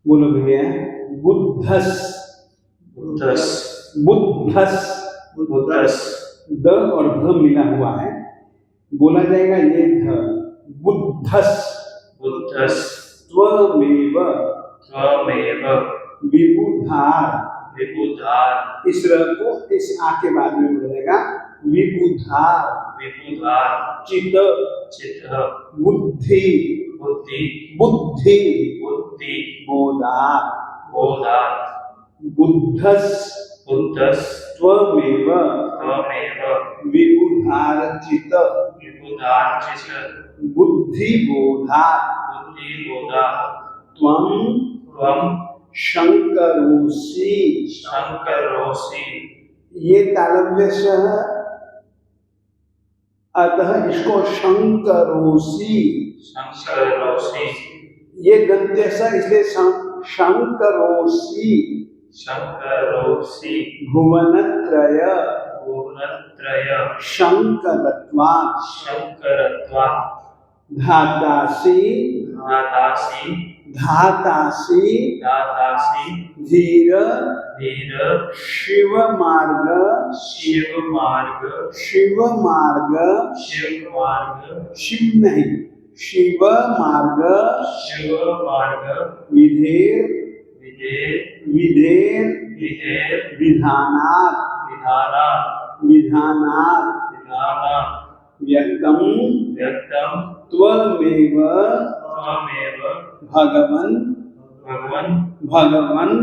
बोलो भैया। बुद्धस, बुद्धस, बुद्धस, बुद्धस, द और ध मिला हुआ है, बोला जाएगा ये ध। बुद्धस, बुद्धस, त्वमेव, त्वमेव, विबुधार, विबुधार, इस र को इस आ के बाद में बोलेगा विबुधार, विबुधार, चित, चित्त, बुद्धि, बुद्धि, बुद्धि, बुद्धि, बोधार, बोधार, बुद्धस, बुद्धस, त्वमेव, त्वमेव, विबुधार चित, विबुधार, चित्त, बुद्धि बोधार, बुद्धि, बोधार, त्वं त्वं शंकरोसि, शंकरोसि, ये तालव्य स है, अतः इसको शंकरोसि, शंकरोसि, ये दंत्य स इसलिए शंकरोसि, शंकरोसि, भुवनत्रय, भुवनत्रय, शंकरत्वात्, शंकरत्वात्, धातासि, धातासि, धातासि, दातासि, धीर, धीर, शिव मार्ग, शिव मार्ग, शिव मार्ग, शिव मार्ग, शिव नहीं, शिव मार्ग, शिव मार्ग, विधेर, विधेय, विधेर, विधेय, विधानात्, विधाना, विधानात्, विधाना, व्यक्तम, व्यक्तम, त्वमेव, त्वमेव, भगवन्, भगवन्, भगवन्,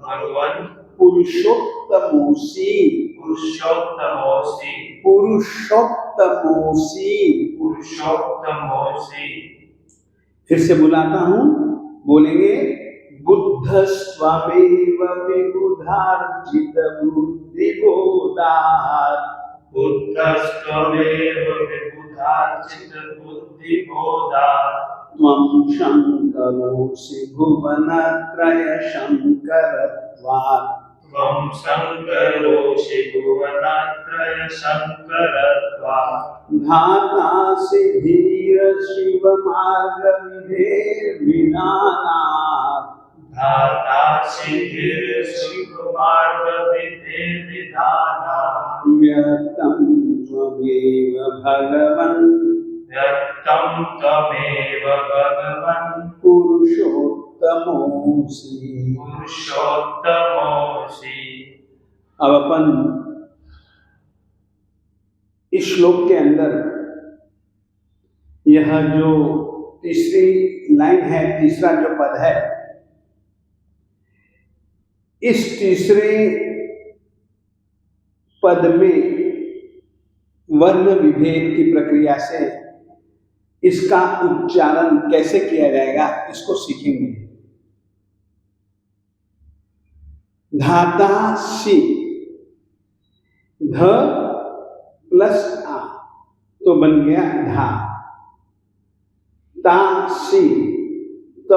भगवन्, पुरुषोत्तमोसि, पुरुषोत्तमोसि, पुरुषोत्तमोसि। पुरुषोत्तमोसि। फिर से बुलाता हूं, बोलेंगे बुद्धस्त्वमेव विबुधार्जित बुद्धिबोधात्, बुद्धस्त्वमेव विबुधार्जित बुद्धिबोधात्, त्वं शंकरोसि भुवनत्रय शंकरत्वात्, त्वं शंकरोसि भुवनत्रय शंकरत्वात्, धातासि धीर शिव मार्ग विधेर्विधानात्, धातासि धीर शिव मार्ग विधानात्, व्यक्तं त्वमेव भगवन्, व्यक्तं त्वमेव भगवन्, पुरुषोत्तमोऽसि। पुरुषोत्तमोऽसि। अब अपन इस श्लोक के अंदर यह जो तीसरी लाइन है, तीसरा जो पद है, इस तीसरे पद में वर्ण विभेद की प्रक्रिया से इसका उच्चारण कैसे किया जाएगा इसको सीखेंगे। धातासि, ध प्लस आ तो बन गया धा, तासी, त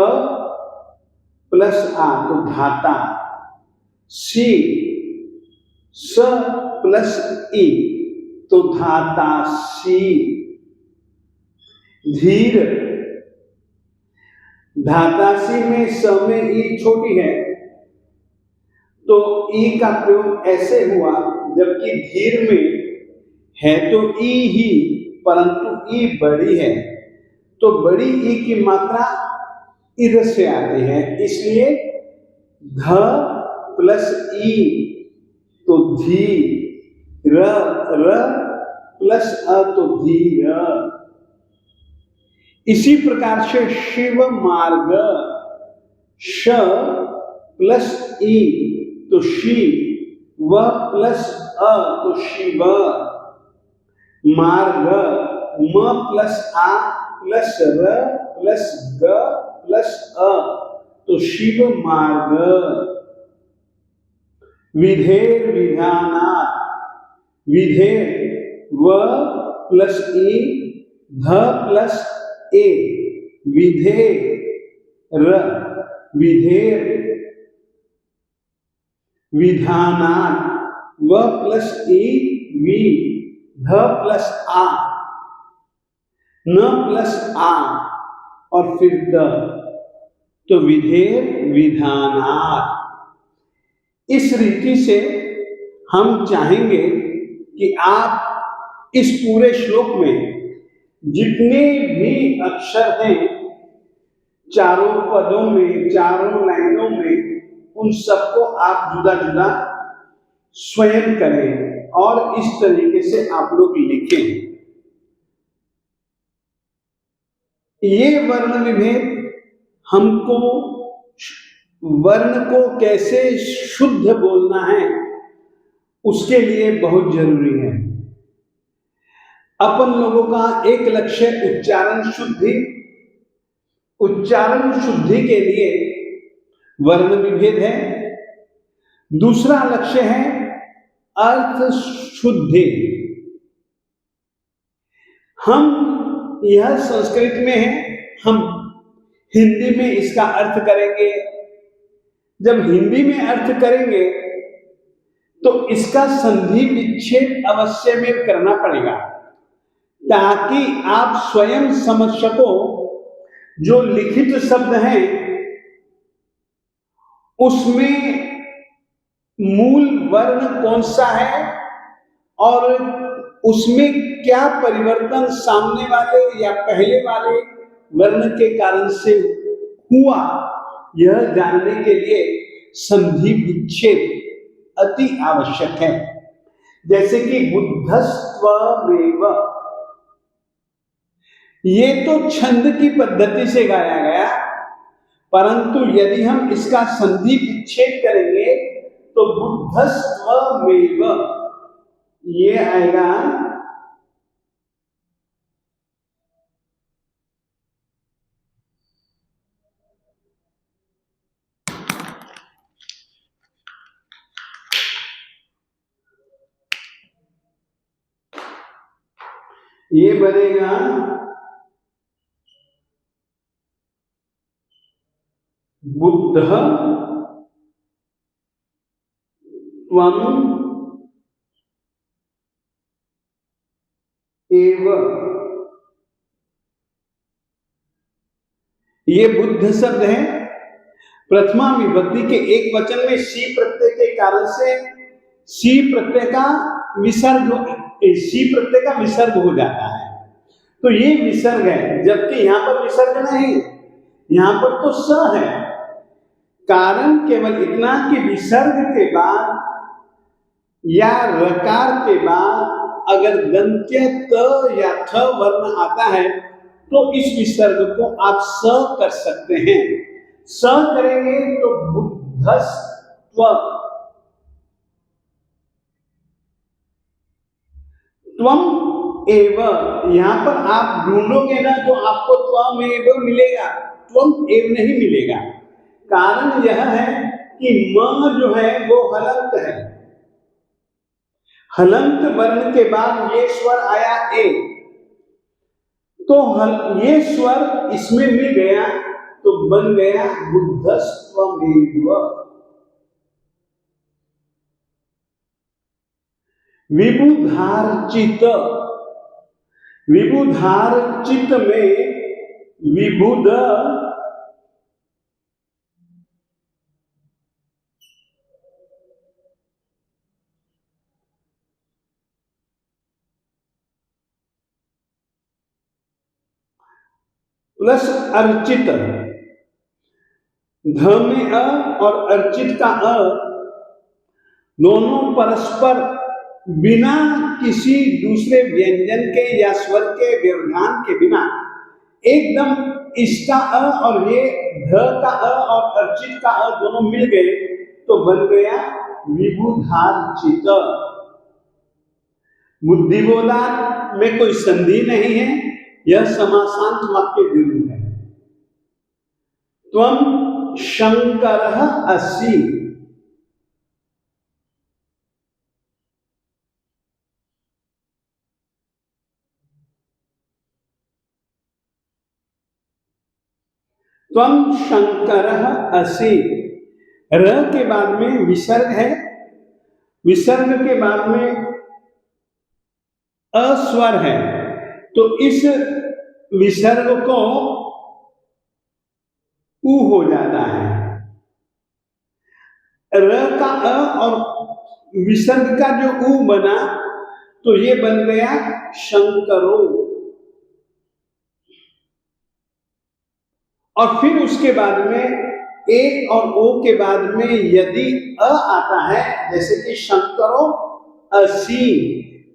प्लस आ तो धाता, सी, स प्लस ई तो धातासी, धीर, धातासी में स में ई छोटी है तो ई का प्रयोग ऐसे हुआ, जबकि धीर में है तो ई ही, परंतु ई बड़ी है तो बड़ी ई की मात्रा इर से आती है, इसलिए ध प्लस ई तो धी, र प्लस अ तो धीर। इसी प्रकार से शिव मार्ग, श प्लस ई तो शी, व प्लस अ तो शिव, मार्ग, म प्लस आ प्लस र प्लस ग प्लस अ तो शिव मार्ग। विधेर विधानात्, विधेर व प्लस ई, ध प्लस ए, विधेर, विधेर, विधानात्, व प्लस ई, वी, ध प्लस आ, न प्लस आ और फिर द, तो विधेर विधानात्। इस रीति से हम चाहेंगे कि आप इस पूरे श्लोक में जितने भी अक्षर हैं चारों पदों में, चारों लाइनों में, उन सबको आप जुदा जुदा स्वयं करें और इस तरीके से आप लोग लिखें। ये वर्ण विभेद हमको वर्ण को कैसे शुद्ध बोलना है उसके लिए बहुत जरूरी है। अपन लोगों का एक लक्ष्य उच्चारण शुद्धि, उच्चारण शुद्धि के लिए वर्ण विभेद है। दूसरा लक्ष्य है अर्थ शुद्धि। हम यह संस्कृत में है, हम हिंदी में इसका अर्थ करेंगे। जब हिंदी में अर्थ करेंगे तो इसका संधि विच्छेद अवश्य में करना पड़ेगा ताकि आप स्वयं समझ सको जो लिखित शब्द हैं उसमें मूल वर्ण कौन सा है और उसमें क्या परिवर्तन सामने वाले या पहले वाले वर्ण के कारण से हुआ, यह जानने के लिए संधि विच्छेद अति आवश्यक है। जैसे कि बुद्धस्त्वमेव, ये तो छंद की पद्धति से गाया गया, परंतु यदि हम इसका संधि विच्छेद करेंगे तो बुद्धस्त्वमेव ये आएगा ये बनेगा बुद्ध त्वं एव। ये बुद्ध शब्द है, प्रथमा विभक्ति के एक वचन में सी प्रत्यय के कारण से सी प्रत्यय का विसर्ग हो जाता है, तो ये विसर्ग है। जबकि यहां पर विसर्ग नहीं, यहां पर तो स है। कारण केवल इतना कि विसर्ग के बाद या रकार के बाद अगर दंत्य त या थ वर्ण आता है तो इस विसर्ग को आप स कर सकते हैं। स करेंगे तो बुद्धस्त्व, त्वम एव, यहां पर आप ढूंढोगे ना तो आपको त्वम एव मिलेगा, त्वम एव नहीं मिलेगा। कारण यह है कि म जो है वो हलंत है। हलंत वर्ण के बाद ये स्वर आया ए, तो ये स्वर इसमें मिल गया तो बन गया बुद्धस्त्वमेव। विबुधार्चित, विबुधार्चित में विबुध प्लस अर्चित, ध में अ और अर्चित का अ दोनों परस्पर बिना किसी दूसरे व्यंजन के या स्वर के व्यवधान के बिना एकदम इसका अ और ये ध का अ और अर्चित का अ दोनों मिल गए तो बन गया विबुधार्चित। बुद्धिबोधात् में कोई संधि नहीं है, यह समासांत वाक्य जरूर है। त्वं शंकरः असि, त्वं शंकरः असि। र के बाद में विसर्ग है, विसर्ग के बाद में अस्वर है, तो इस विसर्ग को उ हो जाता है। र का अ और विसर्ग का जो उ बना तो ये बन गया शंकरो। और फिर उसके बाद में ए और ओ के बाद में यदि अ आता है, जैसे कि शंकरो असी,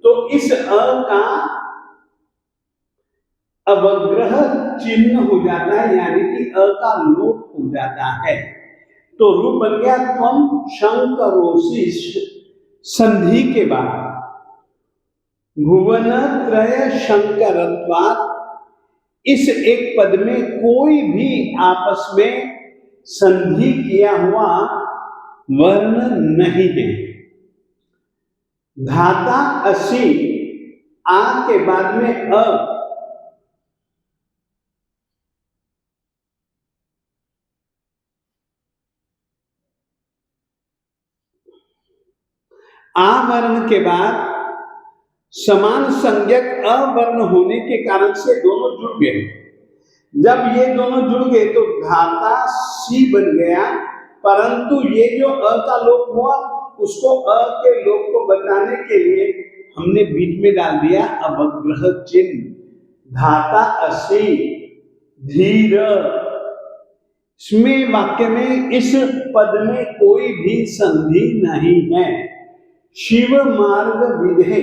तो इस अ का अवग्रह चिन्ह हो जाता है, यानी कि अ का लोप हो जाता है। तो रूप बन गया त्वम शंकरोषि। संधि के बाद भुवन त्रय शंकरत्वात्, इस एक पद में कोई भी आपस में संधि किया हुआ वर्ण नहीं है। धाता असी, आ के बाद में अ, आ वर्ण के बाद समान संज्ञक अवर्ण होने के कारण से दोनों जुड़ गए। जब ये दोनों जुड़ गए तो धाता सी बन गया, परंतु ये जो अ का लोप हुआ उसको अ के लोप को बताने के लिए हमने बीच में डाल दिया अवग्रह चिन्ह, धाता असी धीर। इसमें वाक्य में इस पद में कोई भी संधि नहीं है। शिव मार्ग विधे,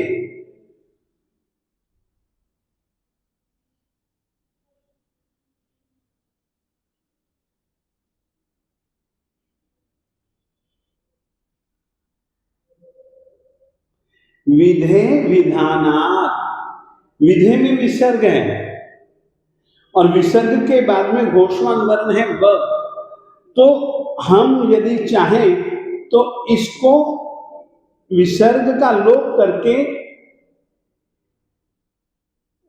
विधे विधानात्, विधे में विसर्ग है और विसर्ग के बाद में घोषवान वर्ण है व। तो हम यदि चाहें तो इसको विसर्ग का लोप करके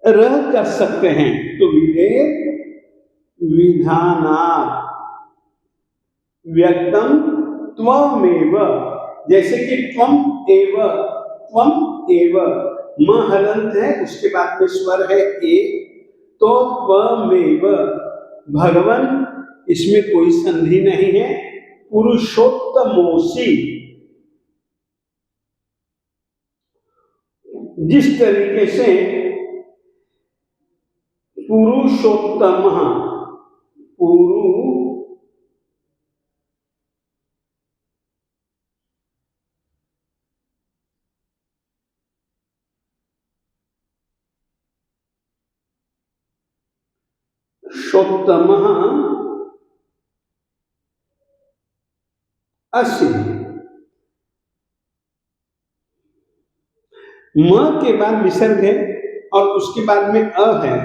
रह कर सकते हैं। तो विधे विधानात् व्यक्तम त्वमेव, जैसे कि त्वम एव म हलंत है, उसके बाद में स्वर है ए, तो त्वमेव भगवन, इसमें कोई संधि नहीं है। पुरुषोत्तमोसी, जिस तरीके से पुरुषोत्तम, पुरुषोत्तम असी, म के बाद विसर्ग है और उसके बाद में अ है,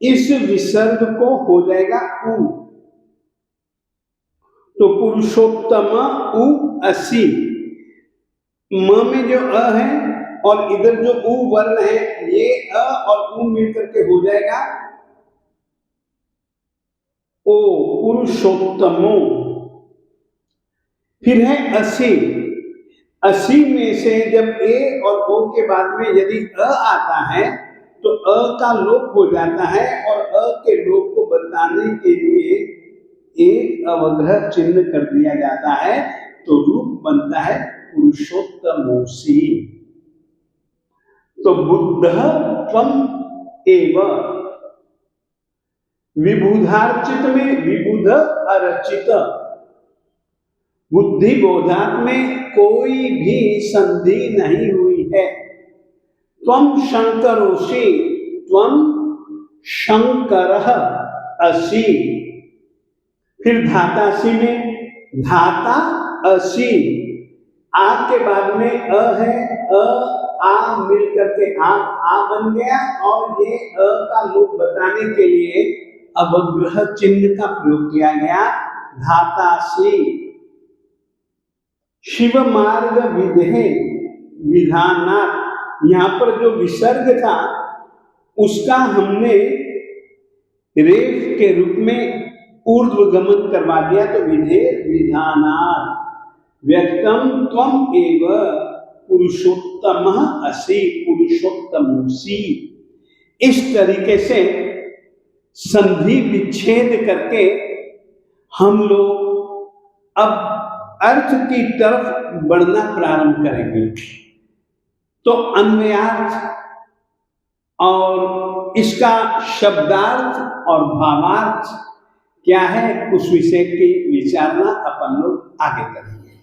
इस विसर्ग को हो जाएगा उ, तो पुरुषोत्तम उ असी। म में जो अ है और इधर जो उ वर्ण है, ये अ और उ मिलकर के हो जाएगा ओ, पुरुषोत्तमो। फिर है असी, असी में से जब ए और ओ के बाद में यदि अ आता है तो अ का लोप हो जाता है, और अ के लोप को बताने के लिए एक अवग्रह चिन्ह कर दिया जाता है, तो रूप बनता है पुरुषोत्तमोसी। तो बुद्ध त्वम एव, विबुधार्चित में विबुध अर्चित, बुद्धि बोधात में कोई भी संधि नहीं हुई है। त्वम शंकरोषि, त्वम शंकरः असि। फिर धातासी में धाता असी, आ के बाद में अ है, अ आ मिल करके आ बन गया, और ये अ का लोप बताने के लिए अवग्रह चिन्ह का प्रयोग किया गया, धातासी। शिव मार्ग विधे विधानात्, यहां पर जो विसर्ग था उसका हमने रेफ के रूप में ऊर्ध्व गमन करवा दिया, तो विधे विधानात् व्यक्तम त्वम एव पुरुषोत्तम असि, पुरुषोत्तमोसी। इस तरीके से संधि विच्छेद करके हम लोग अब अर्थ की तरफ बढ़ना प्रारंभ करेंगे। तो अन्वयार्थ और इसका शब्दार्थ और भावार्थ क्या है, उस विषय की विचारना अपन लोग आगे करेंगे।